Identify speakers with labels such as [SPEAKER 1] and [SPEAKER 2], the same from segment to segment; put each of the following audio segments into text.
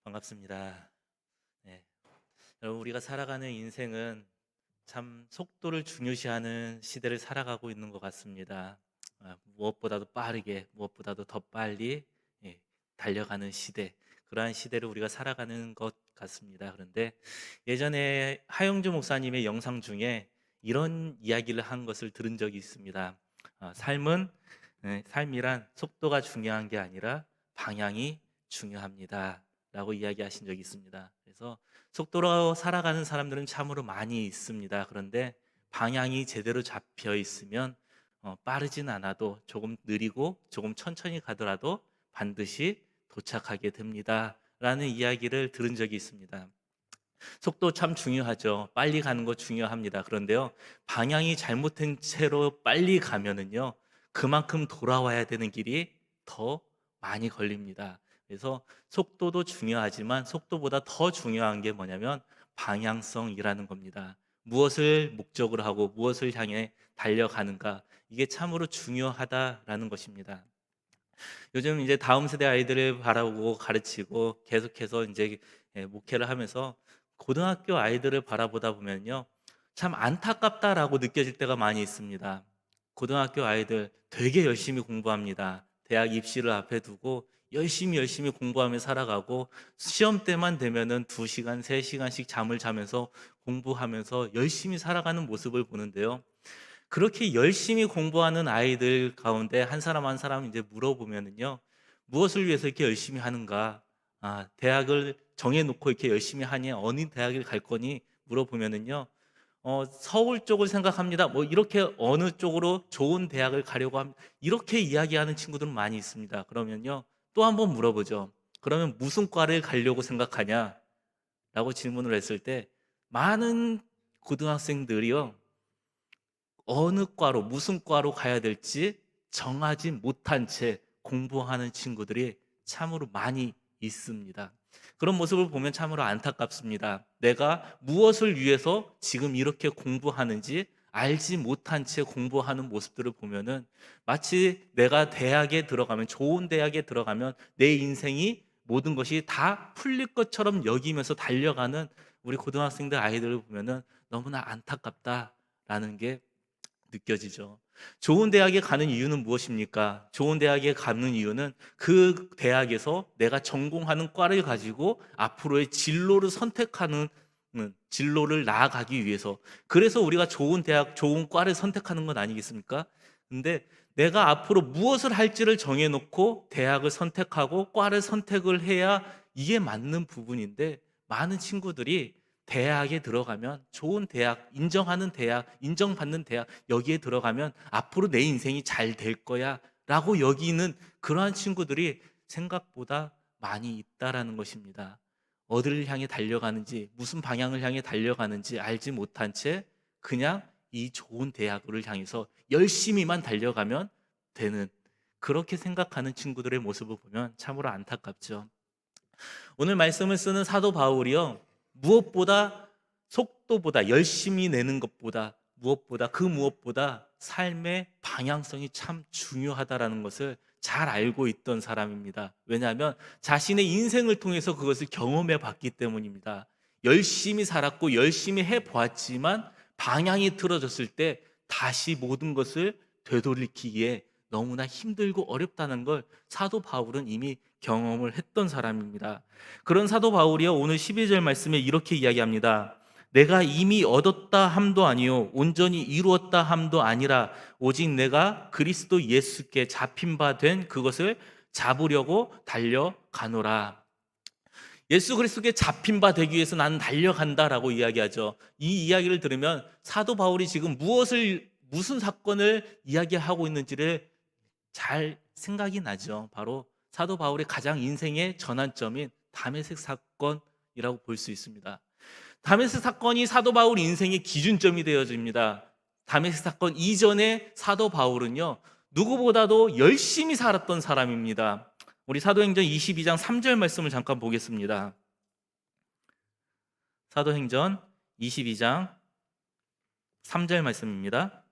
[SPEAKER 1] 반갑습니다. 네. 여러분, 우리가 살아가는 인생은 참 속도를 중요시하는 시대를 살아가고 있는 것 같습니다. 무엇보다도 빠르게, 무엇보다도 더 빨리 예, 달려가는 시대, 그러한 시대를 우리가 살아가는 것 같습니다. 그런데 예전에 하영주 목사님의 영상 중에 이런 이야기를 한 것을 들은 적이 있습니다. 삶이란 속도가 중요한 게 아니라 방향이 중요합니다. 라고 이야기하신 적이 있습니다. 그래서 속도로 살아가는 사람들은 참으로 많이 있습니다. 그런데 방향이 제대로 잡혀 있으면 빠르진 않아도 조금 느리고 조금 천천히 가더라도 반드시 도착하게 됩니다. 라는 이야기를 들은 적이 있습니다. 속도 참 중요하죠. 빨리 가는 거 중요합니다. 그런데요, 방향이 잘못된 채로 빨리 가면은요, 그만큼 돌아와야 되는 길이 더 많이 걸립니다. 그래서 속도도 중요하지만 속도보다 더 중요한 게 뭐냐면 방향성이라는 겁니다. 무엇을 목적으로 하고 무엇을 향해 달려가는가, 이게 참으로 중요하다라는 것입니다. 요즘 이제 다음 세대 아이들을 바라보고 가르치고 계속해서 이제 목회를 하면서 고등학교 아이들을 바라보다 보면요, 참 안타깝다라고 느껴질 때가 많이 있습니다. 고등학교 아이들 되게 열심히 공부합니다. 대학 입시를 앞에 두고 열심히 공부하며 살아가고, 시험 때만 되면은 2시간, 3시간씩 잠을 자면서 공부하면서 열심히 살아가는 모습을 보는데요. 그렇게 열심히 공부하는 아이들 가운데 한 사람 한 사람 이제 물어보면은요, 무엇을 위해서 이렇게 열심히 하는가? 대학을 정해놓고 이렇게 열심히 하니 어느 대학을 갈 거니? 물어보면은요, 서울 쪽을 생각합니다. 뭐 이렇게 어느 쪽으로 좋은 대학을 가려고 합니다. 이렇게 이야기하는 친구들은 많이 있습니다. 그러면요, 또 한번 물어보죠. 그러면 무슨 과를 가려고 생각하냐? 라고 질문을 했을 때 많은 고등학생들이요, 어느 과로 무슨 과로 가야 될지 정하지 못한 채 공부하는 친구들이 참으로 많이 있습니다. 그런 모습을 보면 참으로 안타깝습니다. 내가 무엇을 위해서 지금 이렇게 공부하는지 알지 못한 채 공부하는 모습들을 보면은 마치 내가 대학에 들어가면, 좋은 대학에 들어가면 내 인생이 모든 것이 다 풀릴 것처럼 여기면서 달려가는 우리 고등학생들 아이들을 보면은 너무나 안타깝다라는 게 느껴지죠. 좋은 대학에 가는 이유는 무엇입니까? 좋은 대학에 가는 이유는 그 대학에서 내가 전공하는 과를 가지고 앞으로의 진로를 선택하는, 진로를 나아가기 위해서. 그래서 우리가 좋은 대학, 좋은 과를 선택하는 건 아니겠습니까? 근데 내가 앞으로 무엇을 할지를 정해놓고 대학을 선택하고 과를 선택을 해야 이게 맞는 부분인데, 많은 친구들이 대학에 들어가면, 좋은 대학, 인정하는 대학, 인정받는 대학, 여기에 들어가면 앞으로 내 인생이 잘 될 거야 라고 여기는 그러한 친구들이 생각보다 많이 있다라는 것입니다. 어디를 향해 달려가는지, 무슨 방향을 향해 달려가는지 알지 못한 채 그냥 이 좋은 대학을 향해서 열심히만 달려가면 되는, 그렇게 생각하는 친구들의 모습을 보면 참으로 안타깝죠. 오늘 말씀을 쓰는 사도 바울이요, 무엇보다, 속도보다, 열심히 내는 것보다, 무엇보다, 그 무엇보다 삶의 방향성이 참 중요하다라는 것을 잘 알고 있던 사람입니다. 왜냐하면 자신의 인생을 통해서 그것을 경험해 봤기 때문입니다. 열심히 살았고 열심히 해 보았지만 방향이 틀어졌을 때 다시 모든 것을 되돌이키기에 너무나 힘들고 어렵다는 걸 사도 바울은 이미 경험을 했던 사람입니다. 그런 사도 바울이요, 오늘 12절 말씀에 이렇게 이야기합니다. 내가 이미 얻었다 함도 아니요 온전히 이루었다 함도 아니라 오직 내가 그리스도 예수께 잡힌 바 된 그것을 잡으려고 달려가노라. 예수 그리스도께 잡힌 바 되기 위해서 나는 달려간다라고 이야기하죠. 이 이야기를 들으면 사도 바울이 지금 무슨 사건을 이야기하고 있는지를 잘 생각이 나죠. 바로 사도 바울의 가장 인생의 전환점인 다메섹 사건이라고 볼 수 있습니다. 다메섹 사건이 사도 바울 인생의 기준점이 되어집니다. 다메섹 사건 이전에 사도 바울은요, 누구보다도 열심히 살았던 사람입니다. 우리 사도행전 22장 3절 말씀을 잠깐 보겠습니다. 사도행전 22장 3절 말씀입니다.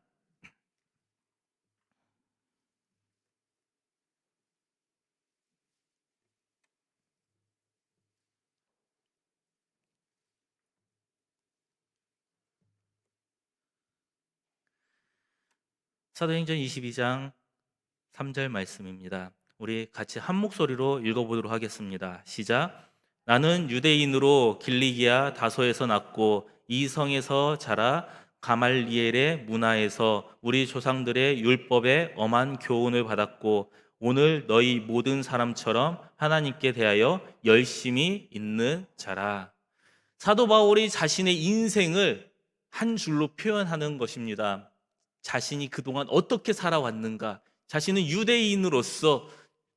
[SPEAKER 1] 사도행전 22장 3절 말씀입니다. 우리 같이 한 목소리로 읽어보도록 하겠습니다. 시작. 나는 유대인으로 길리기아 다소에서 났고 이 성에서 자라 가말리엘의 문화에서 우리 조상들의 율법에 엄한 교훈을 받았고 오늘 너희 모든 사람처럼 하나님께 대하여 열심히 있는 자라. 사도 바울이 자신의 인생을 한 줄로 표현하는 것입니다. 자신이 그동안 어떻게 살아왔는가, 자신은 유대인으로서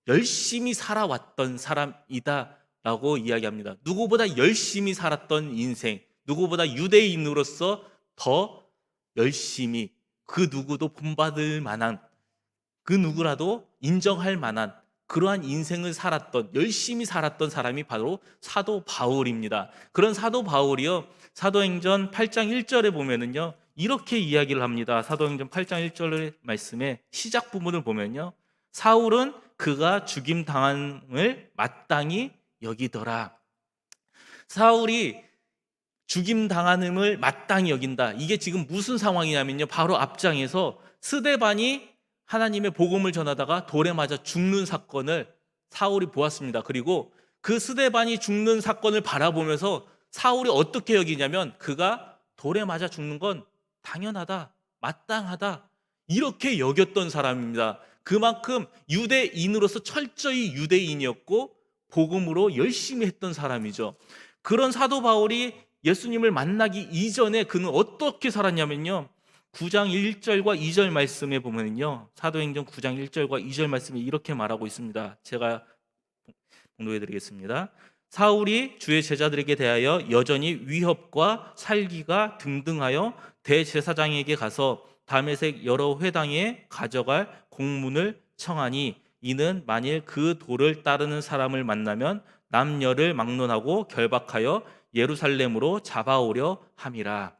[SPEAKER 1] 열심히 살아왔던 사람이다 라고 이야기합니다. 누구보다 열심히 살았던 인생, 누구보다 유대인으로서 더 열심히, 그 누구도 본받을 만한, 그 누구라도 인정할 만한 그러한 인생을 살았던, 열심히 살았던 사람이 바로 사도 바울입니다. 그런 사도 바울이요, 사도행전 8장 1절에 보면은요 이렇게 이야기를 합니다. 사도행전 8장 1절의 말씀에 시작 부분을 보면요, 사울은 그가 죽임 당함을 마땅히 여기더라. 사울이 죽임 당함을 마땅히 여긴다. 이게 지금 무슨 상황이냐면요, 바로 앞장에서 스데반이 하나님의 복음을 전하다가 돌에 맞아 죽는 사건을 사울이 보았습니다. 그리고 그 스데반이 죽는 사건을 바라보면서 사울이 어떻게 여기냐면, 그가 돌에 맞아 죽는 건 당연하다, 마땅하다, 이렇게 여겼던 사람입니다. 그만큼 유대인으로서 철저히 유대인이었고 복음으로 열심히 했던 사람이죠. 그런 사도 바울이 예수님을 만나기 이전에 그는 어떻게 살았냐면요, 9장 1절과 2절 말씀에 보면요, 사도행전 9장 1절과 2절 말씀이 이렇게 말하고 있습니다. 제가 공독해 드리겠습니다. 사울이 주의 제자들에게 대하여 여전히 위협과 살기가 등등하여 대제사장에게 가서 다메섹 여러 회당에 가져갈 공문을 청하니, 이는 만일 그 도를 따르는 사람을 만나면 남녀를 막론하고 결박하여 예루살렘으로 잡아오려 함이라.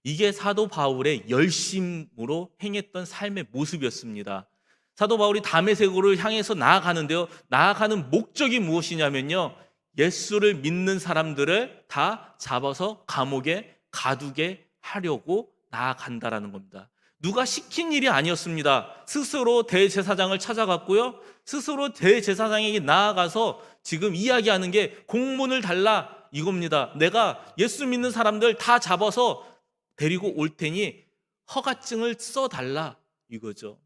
[SPEAKER 1] 이게 사도 바울의 열심으로 행했던 삶의 모습이었습니다. 사도 바울이 다메섹으로 향해서 나아가는데요, 나아가는 목적이 무엇이냐면요, 예수를 믿는 사람들을 다 잡아서 감옥에 가두게 하려고 나아간다라는 겁니다. 누가 시킨 일이 아니었습니다. 스스로 대제사장을 찾아갔고요, 스스로 대제사장에게 나아가서 지금 이야기하는 게 공문을 달라 이겁니다. 내가 예수 믿는 사람들 다 잡아서 데리고 올 테니 허가증을 써달라 이거죠.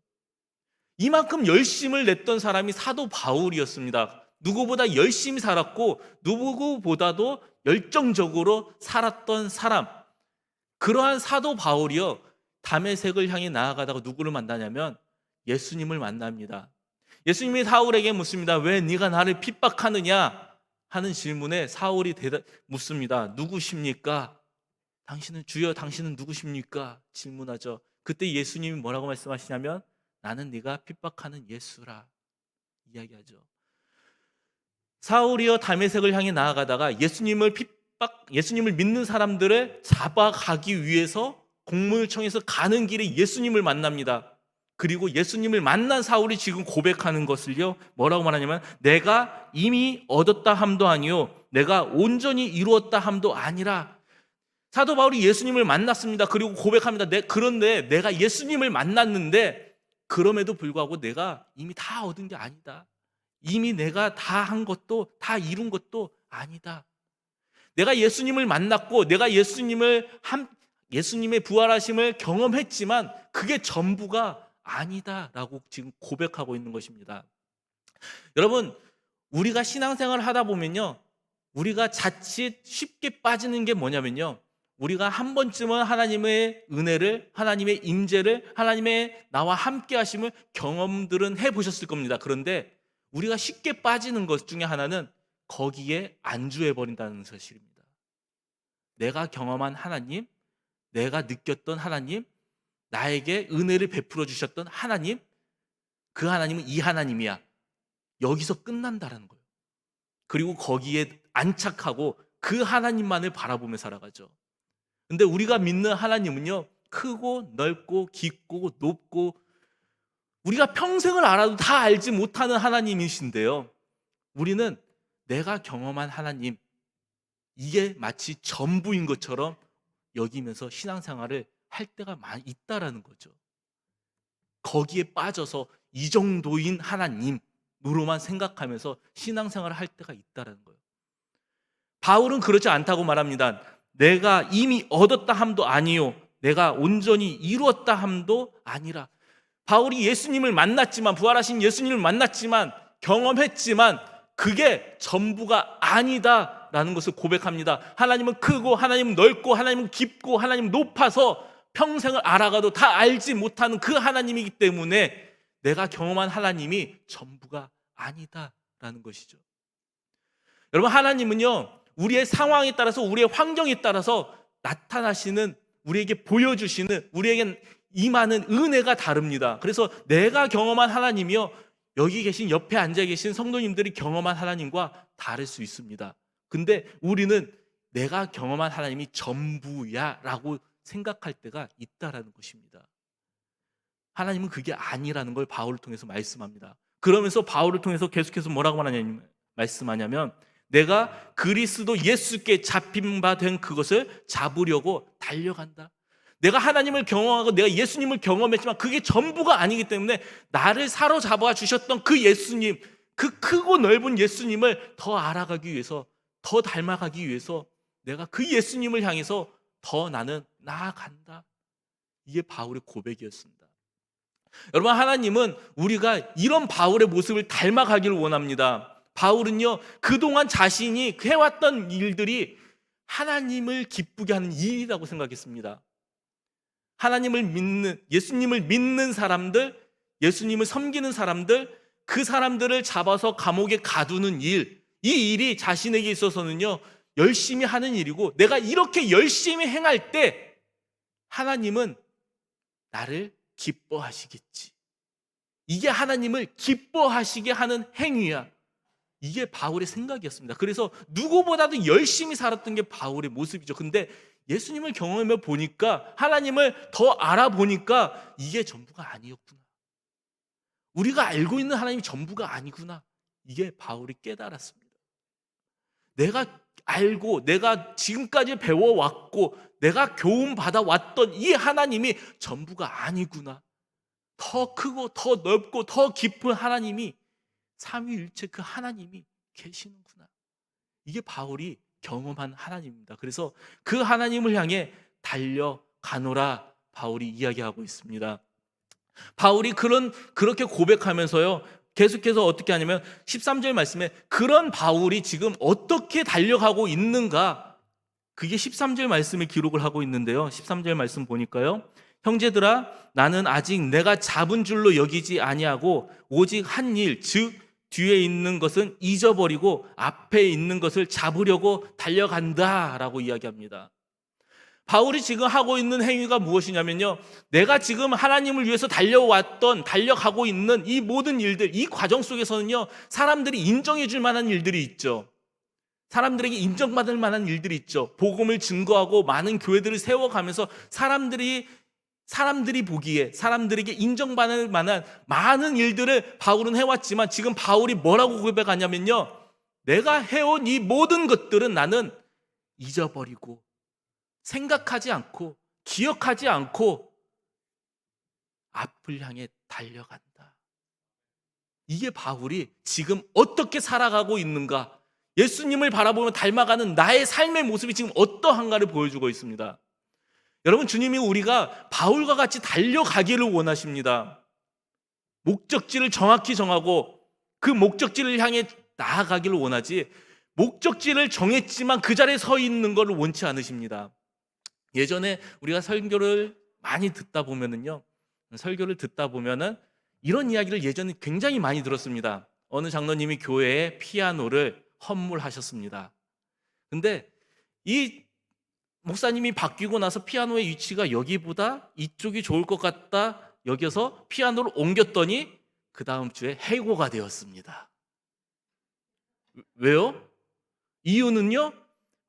[SPEAKER 1] 이만큼 열심을 냈던 사람이 사도 바울이었습니다. 누구보다 열심히 살았고 누구보다도 열정적으로 살았던 사람, 그러한 사도 바울이요, 다메섹을 향해 나아가다가 누구를 만나냐면 예수님을 만납니다. 예수님이 사울에게 묻습니다. 왜 네가 나를 핍박하느냐 하는 질문에 사울이 묻습니다. 누구십니까? 당신은, 주여 당신은 누구십니까? 질문하죠. 그때 예수님이 뭐라고 말씀하시냐면 나는 네가 핍박하는 예수라 이야기하죠. 사울이여 다메섹을 향해 나아가다가 예수님을 믿는 사람들을 잡아가기 위해서 공문을 청해서 가는 길에 예수님을 만납니다. 그리고 예수님을 만난 사울이 지금 고백하는 것을요, 뭐라고 말하냐면 내가 이미 얻었다 함도 아니요 내가 온전히 이루었다 함도 아니라. 사도 바울이 예수님을 만났습니다. 그리고 고백합니다. 그런데 내가 예수님을 만났는데 그럼에도 불구하고 내가 이미 다 얻은 게 아니다. 이미 내가 다 한 것도, 다 이룬 것도 아니다. 내가 예수님을 만났고 내가 예수님의 부활하심을 경험했지만 그게 전부가 아니다라고 지금 고백하고 있는 것입니다. 여러분, 우리가 신앙생활을 하다 보면요, 우리가 자칫 쉽게 빠지는 게 뭐냐면요, 우리가 한 번쯤은 하나님의 은혜를, 하나님의 임재를, 하나님의 나와 함께 하심을 경험들은 해보셨을 겁니다. 그런데 우리가 쉽게 빠지는 것 중에 하나는 거기에 안주해버린다는 사실입니다. 내가 경험한 하나님, 내가 느꼈던 하나님, 나에게 은혜를 베풀어 주셨던 하나님, 그 하나님은 이 하나님이야, 여기서 끝난다는 거예요. 그리고 거기에 안착하고 그 하나님만을 바라보며 살아가죠. 근데 우리가 믿는 하나님은요, 크고 넓고 깊고 높고 우리가 평생을 알아도 다 알지 못하는 하나님이신데요, 우리는 내가 경험한 하나님, 이게 마치 전부인 것처럼 여기면서 신앙생활을 할 때가 많이 있다라는 거죠. 거기에 빠져서 이 정도인 하나님으로만 생각하면서 신앙생활을 할 때가 있다는 거예요. 바울은 그렇지 않다고 말합니다. 내가 이미 얻었다 함도 아니요 내가 온전히 이루었다 함도 아니라. 바울이 예수님을 만났지만, 부활하신 예수님을 만났지만, 경험했지만 그게 전부가 아니다라는 것을 고백합니다. 하나님은 크고 하나님은 넓고 하나님은 깊고 하나님은 높아서 평생을 알아가도 다 알지 못하는 그 하나님이기 때문에 내가 경험한 하나님이 전부가 아니다라는 것이죠. 여러분, 하나님은요 우리의 상황에 따라서, 우리의 환경에 따라서 나타나시는, 우리에게 보여주시는, 우리에게 임하는 은혜가 다릅니다. 그래서 내가 경험한 하나님이요 여기 계신, 옆에 앉아 계신 성도님들이 경험한 하나님과 다를 수 있습니다. 근데 우리는 내가 경험한 하나님이 전부야 라고 생각할 때가 있다라는 것입니다. 하나님은 그게 아니라는 걸 바울을 통해서 말씀합니다. 그러면서 바울을 통해서 계속해서 뭐라고 말씀하냐면 내가 그리스도 예수께 잡힌 바 된 그것을 잡으려고 달려간다. 내가 하나님을 경험하고 내가 예수님을 경험했지만 그게 전부가 아니기 때문에 나를 사로잡아 주셨던 그 예수님, 그 크고 넓은 예수님을 더 알아가기 위해서, 더 닮아가기 위해서 내가 그 예수님을 향해서 더 나는 나아간다. 이게 바울의 고백이었습니다. 여러분, 하나님은 우리가 이런 바울의 모습을 닮아가기를 원합니다. 바울은요 그동안 자신이 해왔던 일들이 하나님을 기쁘게 하는 일이라고 생각했습니다. 하나님을 믿는, 예수님을 믿는 사람들, 예수님을 섬기는 사람들, 그 사람들을 잡아서 감옥에 가두는 일, 이 일이 자신에게 있어서는요 열심히 하는 일이고, 내가 이렇게 열심히 행할 때 하나님은 나를 기뻐하시겠지. 이게 하나님을 기뻐하시게 하는 행위야. 이게 바울의 생각이었습니다. 그래서 누구보다도 열심히 살았던 게 바울의 모습이죠. 근데 예수님을 경험해 보니까, 하나님을 더 알아보니까 이게 전부가 아니었구나. 우리가 알고 있는 하나님이 전부가 아니구나. 이게 바울이 깨달았습니다. 내가 알고 내가 지금까지 배워왔고 내가 교훈 받아왔던 이 하나님이 전부가 아니구나. 더 크고 더 넓고 더 깊은 하나님이, 삼위일체 그 하나님이 계시는구나. 이게 바울이 경험한 하나님입니다. 그래서 그 하나님을 향해 달려가노라 바울이 이야기하고 있습니다. 바울이 그렇게 고백하면서요 계속해서 어떻게 하냐면 13절 말씀에 그런 바울이 지금 어떻게 달려가고 있는가, 그게 13절 말씀에 기록을 하고 있는데요. 13절 말씀 보니까요, 형제들아 나는 아직 내가 잡은 줄로 여기지 아니하고 오직 한 일, 즉 뒤에 있는 것은 잊어버리고 앞에 있는 것을 잡으려고 달려간다 라고 이야기합니다. 바울이 지금 하고 있는 행위가 무엇이냐면요, 내가 지금 하나님을 위해서 달려가고 있는 이 모든 일들, 이 과정 속에서는요 사람들이 인정해 줄 만한 일들이 있죠. 사람들에게 인정받을 만한 일들이 있죠. 복음을 증거하고 많은 교회들을 세워가면서 사람들이 보기에, 사람들에게 인정받을 만한 많은 일들을 바울은 해왔지만, 지금 바울이 뭐라고 고백하냐면요, 내가 해온 이 모든 것들은 나는 잊어버리고 생각하지 않고 기억하지 않고 앞을 향해 달려간다. 이게 바울이 지금 어떻게 살아가고 있는가, 예수님을 바라보며 닮아가는 나의 삶의 모습이 지금 어떠한가를 보여주고 있습니다. 여러분, 주님이 우리가 바울과 같이 달려가기를 원하십니다. 목적지를 정확히 정하고 그 목적지를 향해 나아가기를 원하지, 목적지를 정했지만 그 자리에 서 있는 것을 원치 않으십니다. 예전에 우리가 설교를 듣다 보면은 이런 이야기를 예전에 굉장히 많이 들었습니다. 어느 장로님이 교회에 피아노를 헌물하셨습니다. 근데 이 목사님이 바뀌고 나서 피아노의 위치가 여기보다 이쪽이 좋을 것 같다 여겨서 피아노를 옮겼더니 그 다음 주에 해고가 되었습니다. 왜요? 이유는요,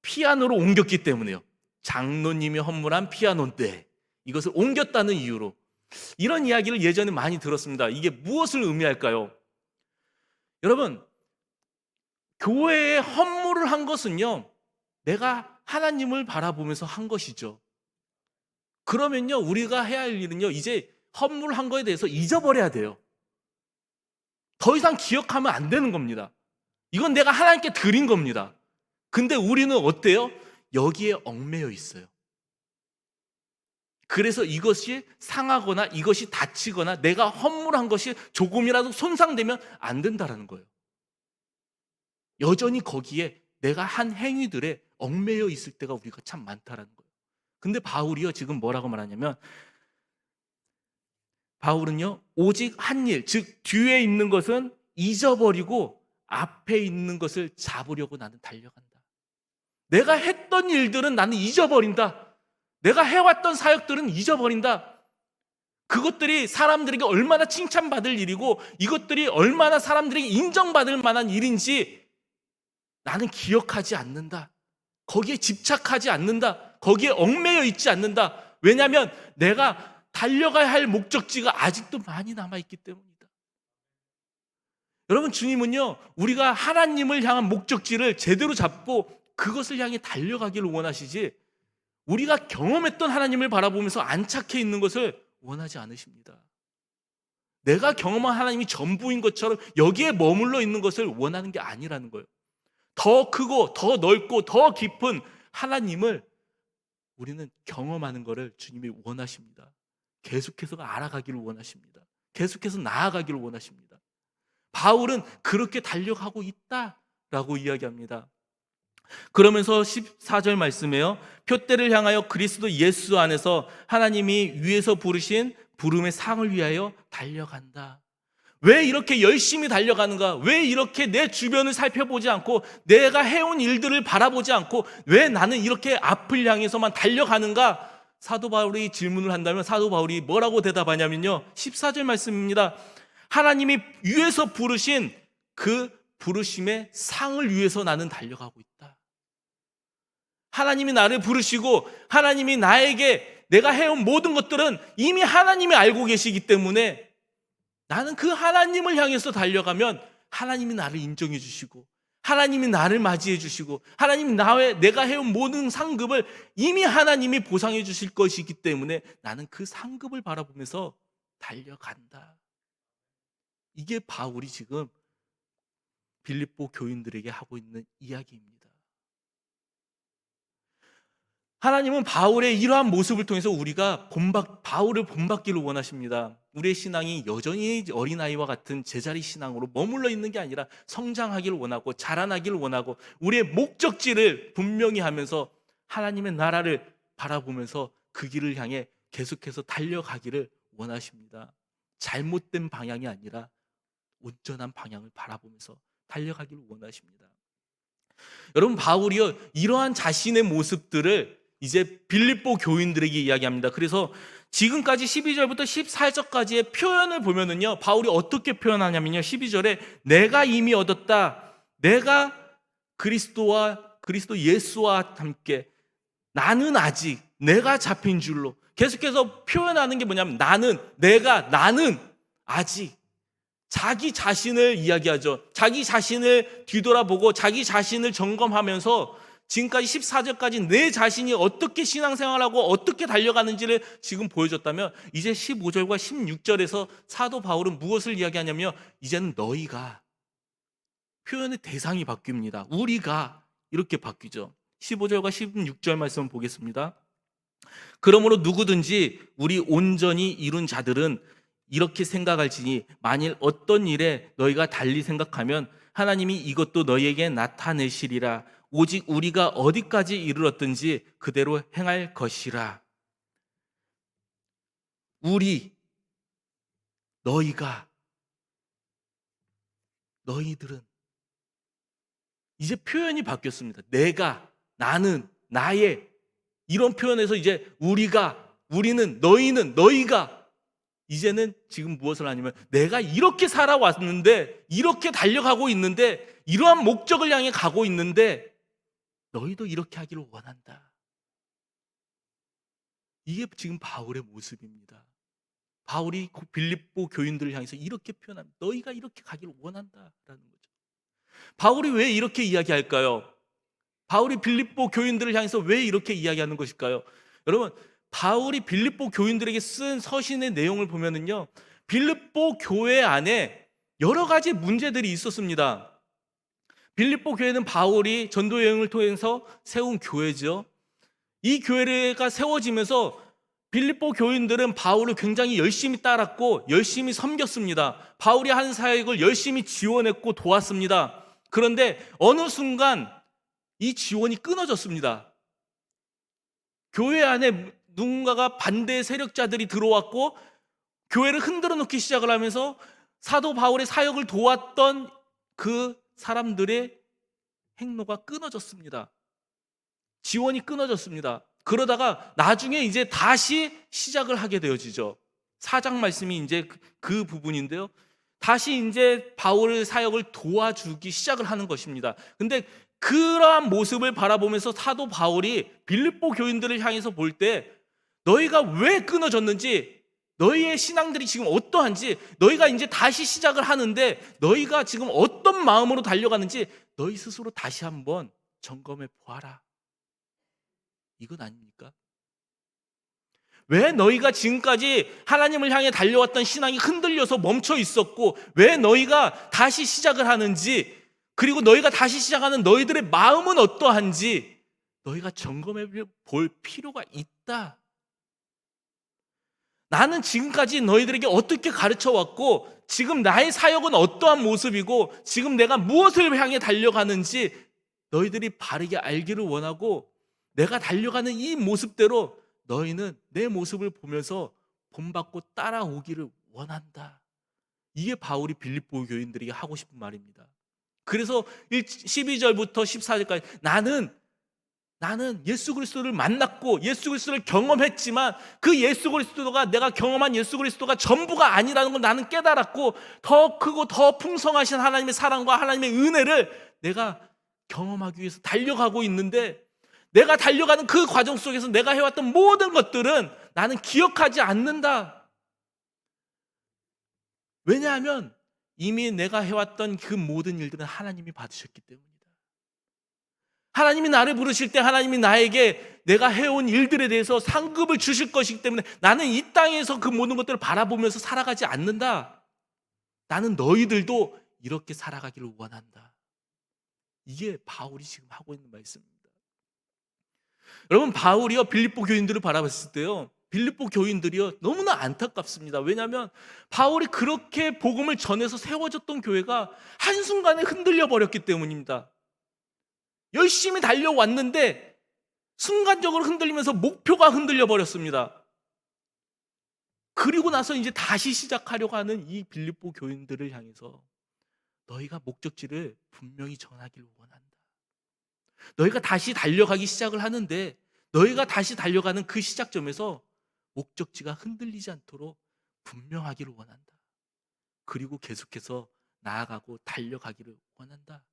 [SPEAKER 1] 피아노를 옮겼기 때문에요. 장로님이 헌물한 피아노인데 이것을 옮겼다는 이유로. 이런 이야기를 예전에 많이 들었습니다. 이게 무엇을 의미할까요? 여러분, 교회에 헌물을 한 것은요 내가 하나님을 바라보면서 한 것이죠. 그러면요 우리가 해야 할 일은요 이제 허물한 거에 대해서 잊어버려야 돼요. 더 이상 기억하면 안 되는 겁니다. 이건 내가 하나님께 드린 겁니다. 근데 우리는 어때요? 여기에 얽매여 있어요. 그래서 이것이 상하거나 이것이 다치거나 내가 허물한 것이 조금이라도 손상되면 안 된다라는 거예요. 여전히 거기에 내가 한 행위들에 얽매여 있을 때가 우리가 참 많다라는 거예요. 근데 바울이요, 지금 뭐라고 말하냐면, 바울은요, 오직 한 일, 즉 뒤에 있는 것은 잊어버리고 앞에 있는 것을 잡으려고 나는 달려간다. 내가 했던 일들은 나는 잊어버린다. 내가 해왔던 사역들은 잊어버린다. 그것들이 사람들에게 얼마나 칭찬받을 일이고 이것들이 얼마나 사람들에게 인정받을 만한 일인지 나는 기억하지 않는다. 거기에 집착하지 않는다. 거기에 얽매여 있지 않는다. 왜냐하면 내가 달려가야 할 목적지가 아직도 많이 남아있기 때문이다. 여러분, 주님은요, 우리가 하나님을 향한 목적지를 제대로 잡고 그것을 향해 달려가기를 원하시지, 우리가 경험했던 하나님을 바라보면서 안착해 있는 것을 원하지 않으십니다. 내가 경험한 하나님이 전부인 것처럼 여기에 머물러 있는 것을 원하는 게 아니라는 거예요. 더 크고 더 넓고 더 깊은 하나님을 우리는 경험하는 것을 주님이 원하십니다. 계속해서 알아가기를 원하십니다. 계속해서 나아가기를 원하십니다. 바울은 그렇게 달려가고 있다라고 이야기합니다. 그러면서 14절 말씀에요, 표대를 향하여 그리스도 예수 안에서 하나님이 위에서 부르신 부름의 상을 위하여 달려간다. 왜 이렇게 열심히 달려가는가? 왜 이렇게 내 주변을 살펴보지 않고 내가 해온 일들을 바라보지 않고 왜 나는 이렇게 앞을 향해서만 달려가는가? 사도 바울이 질문을 한다면 사도 바울이 뭐라고 대답하냐면요, 14절 말씀입니다. 하나님이 위에서 부르신 그 부르심의 상을 위해서 나는 달려가고 있다. 하나님이 나를 부르시고 하나님이 나에게 내가 해온 모든 것들은 이미 하나님이 알고 계시기 때문에 나는 그 하나님을 향해서 달려가면 하나님이 나를 인정해 주시고 하나님이 나를 맞이해 주시고 하나님이 내가 해온 모든 상급을 이미 하나님이 보상해 주실 것이기 때문에 나는 그 상급을 바라보면서 달려간다. 이게 바울이 지금 빌립보 교인들에게 하고 있는 이야기입니다. 하나님은 바울의 이러한 모습을 통해서 우리가 바울을 본받기를 원하십니다. 우리의 신앙이 여전히 어린아이와 같은 제자리 신앙으로 머물러 있는 게 아니라 성장하기를 원하고 자라나기를 원하고 우리의 목적지를 분명히 하면서 하나님의 나라를 바라보면서 그 길을 향해 계속해서 달려가기를 원하십니다. 잘못된 방향이 아니라 온전한 방향을 바라보면서 달려가기를 원하십니다. 여러분, 바울이요, 이러한 자신의 모습들을 이제 빌립보 교인들에게 이야기합니다. 그래서 지금까지 12절부터 14절까지의 표현을 보면은요, 바울이 어떻게 표현하냐면요, 12절에 내가 이미 얻었다. 내가 그리스도 예수와 함께 나는 아직 내가 잡힌 줄로 계속해서 표현하는 게 뭐냐면 나는 아직 자기 자신을 이야기하죠. 자기 자신을 뒤돌아보고 자기 자신을 점검하면서 지금까지 14절까지 내 자신이 어떻게 신앙생활하고 어떻게 달려가는지를 지금 보여줬다면 이제 15절과 16절에서 사도 바울은 무엇을 이야기하냐면 이제는 너희가, 표현의 대상이 바뀝니다. 우리가 이렇게 바뀌죠. 15절과 16절 말씀 보겠습니다. 그러므로 누구든지 우리 온전히 이룬 자들은 이렇게 생각할지니 만일 어떤 일에 너희가 달리 생각하면 하나님이 이것도 너희에게 나타내시리라. 오직 우리가 어디까지 이르렀든지 그대로 행할 것이라. 우리, 너희가, 너희들은, 이제 표현이 바뀌었습니다. 내가, 나는, 나의, 이런 표현에서 이제 우리가, 우리는, 너희는, 너희가, 이제는 지금 무엇을 하냐면 내가 이렇게 살아왔는데, 이렇게 달려가고 있는데, 이러한 목적을 향해 가고 있는데 너희도 이렇게 하기를 원한다. 이게 지금 바울의 모습입니다. 바울이 빌립보 교인들을 향해서 이렇게 표현합니다. 너희가 이렇게 가기를 원한다라는 거죠. 바울이 왜 이렇게 이야기할까요? 바울이 빌립보 교인들을 향해서 왜 이렇게 이야기하는 것일까요? 여러분, 바울이 빌립보 교인들에게 쓴 서신의 내용을 보면은요, 빌립보 교회 안에 여러 가지 문제들이 있었습니다. 빌립보 교회는 바울이 전도 여행을 통해서 세운 교회죠. 이 교회가 세워지면서 빌립보 교인들은 바울을 굉장히 열심히 따랐고 열심히 섬겼습니다. 바울이 하는 사역을 열심히 지원했고 도왔습니다. 그런데 어느 순간 이 지원이 끊어졌습니다. 교회 안에 누군가가 반대 세력자들이 들어왔고 교회를 흔들어 놓기 시작을 하면서 사도 바울의 사역을 도왔던 그 사람들의 행로가 끊어졌습니다. 지원이 끊어졌습니다. 그러다가 나중에 이제 다시 시작을 하게 되어지죠. 4장 말씀이 이제 그 부분인데요. 다시 이제 바울의 사역을 도와주기 시작을 하는 것입니다. 근데 그러한 모습을 바라보면서 사도 바울이 빌립보 교인들을 향해서 볼 때 너희가 왜 끊어졌는지, 너희의 신앙들이 지금 어떠한지, 너희가 이제 다시 시작을 하는데 너희가 지금 어떤 마음으로 달려가는지 너희 스스로 다시 한번 점검해 보아라. 이건 아닙니까? 왜 너희가 지금까지 하나님을 향해 달려왔던 신앙이 흔들려서 멈춰 있었고, 왜 너희가 다시 시작을 하는지, 그리고 너희가 다시 시작하는 너희들의 마음은 어떠한지 너희가 점검해 볼 필요가 있다. 나는 지금까지 너희들에게 어떻게 가르쳐 왔고, 지금 나의 사역은 어떠한 모습이고, 지금 내가 무엇을 향해 달려가는지 너희들이 바르게 알기를 원하고, 내가 달려가는 이 모습대로 너희는 내 모습을 보면서 본받고 따라오기를 원한다. 이게 바울이 빌립보 교인들에게 하고 싶은 말입니다. 그래서 12절부터 14절까지 나는 예수 그리스도를 만났고 예수 그리스도를 경험했지만 그 예수 그리스도가, 내가 경험한 예수 그리스도가 전부가 아니라는 걸 나는 깨달았고, 더 크고 더 풍성하신 하나님의 사랑과 하나님의 은혜를 내가 경험하기 위해서 달려가고 있는데, 내가 달려가는 그 과정 속에서 내가 해왔던 모든 것들은 나는 기억하지 않는다. 왜냐하면 이미 내가 해왔던 그 모든 일들은 하나님이 받으셨기 때문이다. 하나님이 나를 부르실 때 하나님이 나에게 내가 해온 일들에 대해서 상급을 주실 것이기 때문에 나는 이 땅에서 그 모든 것들을 바라보면서 살아가지 않는다. 나는 너희들도 이렇게 살아가기를 원한다. 이게 바울이 지금 하고 있는 말씀입니다. 여러분, 바울이요 빌립보 교인들을 바라봤을 때요, 빌립보 교인들이요 너무나 안타깝습니다. 왜냐하면 바울이 그렇게 복음을 전해서 세워졌던 교회가 한순간에 흔들려 버렸기 때문입니다. 열심히 달려왔는데 순간적으로 흔들리면서 목표가 흔들려 버렸습니다. 그리고 나서 이제 다시 시작하려고 하는 이 빌립보 교인들을 향해서 너희가 목적지를 분명히 정하기를 원한다. 너희가 다시 달려가기 시작을 하는데 너희가 다시 달려가는 그 시작점에서 목적지가 흔들리지 않도록 분명하기를 원한다. 그리고 계속해서 나아가고 달려가기를 원한다.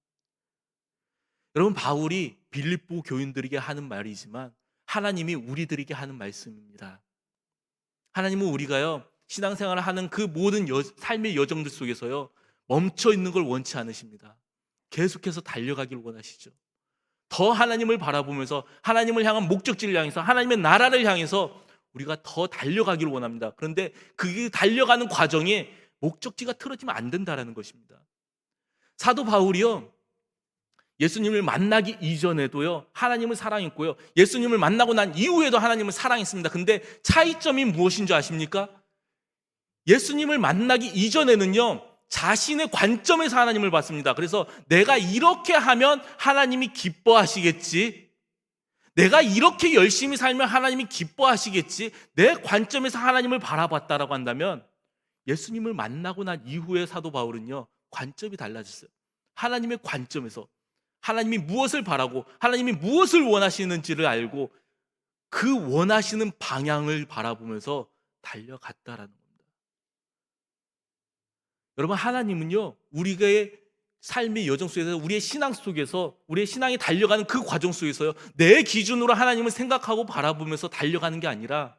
[SPEAKER 1] 여러분, 바울이 빌립보 교인들에게 하는 말이지만 하나님이 우리들에게 하는 말씀입니다. 하나님은 우리가요 신앙생활을 하는 그 모든 삶의 여정들 속에서요 멈춰 있는 걸 원치 않으십니다. 계속해서 달려가기를 원하시죠. 더 하나님을 바라보면서 하나님을 향한 목적지를 향해서 하나님의 나라를 향해서 우리가 더 달려가기를 원합니다. 그런데 그 달려가는 과정에 목적지가 틀어지면 안 된다는 것입니다. 사도 바울이요 예수님을 만나기 이전에도요 하나님을 사랑했고요, 예수님을 만나고 난 이후에도 하나님을 사랑했습니다. 근데 차이점이 무엇인 줄 아십니까? 예수님을 만나기 이전에는요 자신의 관점에서 하나님을 봤습니다. 그래서 내가 이렇게 하면 하나님이 기뻐하시겠지, 내가 이렇게 열심히 살면 하나님이 기뻐하시겠지, 내 관점에서 하나님을 바라봤다라고 한다면, 예수님을 만나고 난 이후에 사도 바울은요 관점이 달라졌어요. 하나님의 관점에서 하나님이 무엇을 바라고 하나님이 무엇을 원하시는지를 알고 그 원하시는 방향을 바라보면서 달려갔다라는 겁니다. 여러분, 하나님은요 우리의 삶의 여정 속에서, 우리의 신앙 속에서, 우리의 신앙이 달려가는 그 과정 속에서요 내 기준으로 하나님을 생각하고 바라보면서 달려가는 게 아니라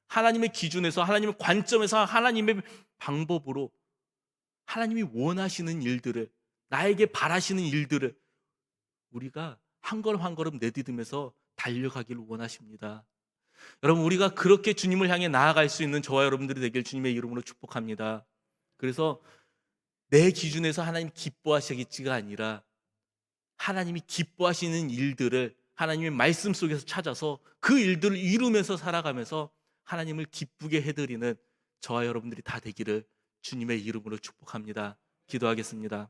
[SPEAKER 1] 하나님의 기준에서, 하나님의 관점에서, 하나님의 방법으로 하나님이 원하시는 일들을, 나에게 바라시는 일들을 우리가 한 걸음 한 걸음 내디디면서 달려가기를 원하십니다. 여러분, 우리가 그렇게 주님을 향해 나아갈 수 있는 저와 여러분들이 되길 주님의 이름으로 축복합니다. 그래서 내 기준에서 하나님 기뻐하시겠지가 아니라 하나님이 기뻐하시는 일들을 하나님의 말씀 속에서 찾아서 그 일들을 이루면서 살아가면서 하나님을 기쁘게 해드리는 저와 여러분들이 다 되기를 주님의 이름으로 축복합니다. 기도하겠습니다.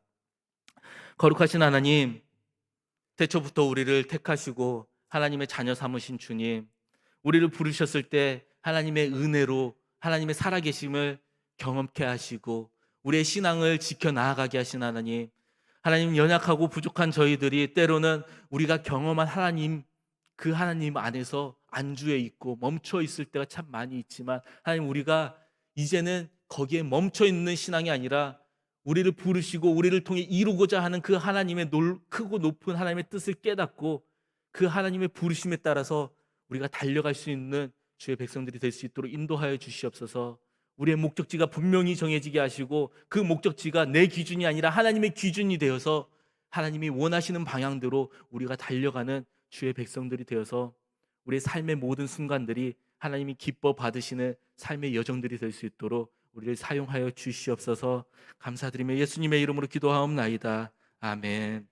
[SPEAKER 1] 거룩하신 하나님, 태초부터 우리를 택하시고 하나님의 자녀 삼으신 주님, 우리를 부르셨을 때 하나님의 은혜로 하나님의 살아계심을 경험케 하시고 우리의 신앙을 지켜 나아가게 하신 하나님, 하나님, 연약하고 부족한 저희들이 때로는 우리가 경험한 하나님, 그 하나님 안에서 안주해 있고 멈춰 있을 때가 참 많이 있지만, 하나님, 우리가 이제는 거기에 멈춰 있는 신앙이 아니라 우리를 부르시고 우리를 통해 이루고자 하는 그 하나님의 크고 높은 하나님의 뜻을 깨닫고 그 하나님의 부르심에 따라서 우리가 달려갈 수 있는 주의 백성들이 될 수 있도록 인도하여 주시옵소서. 우리의 목적지가 분명히 정해지게 하시고 그 목적지가 내 기준이 아니라 하나님의 기준이 되어서 하나님이 원하시는 방향대로 우리가 달려가는 주의 백성들이 되어서 우리의 삶의 모든 순간들이 하나님이 기뻐 받으시는 삶의 여정들이 될 수 있도록 우리를 사용하여 주시옵소서. 감사드리며 예수님의 이름으로 기도하옵나이다. 아멘.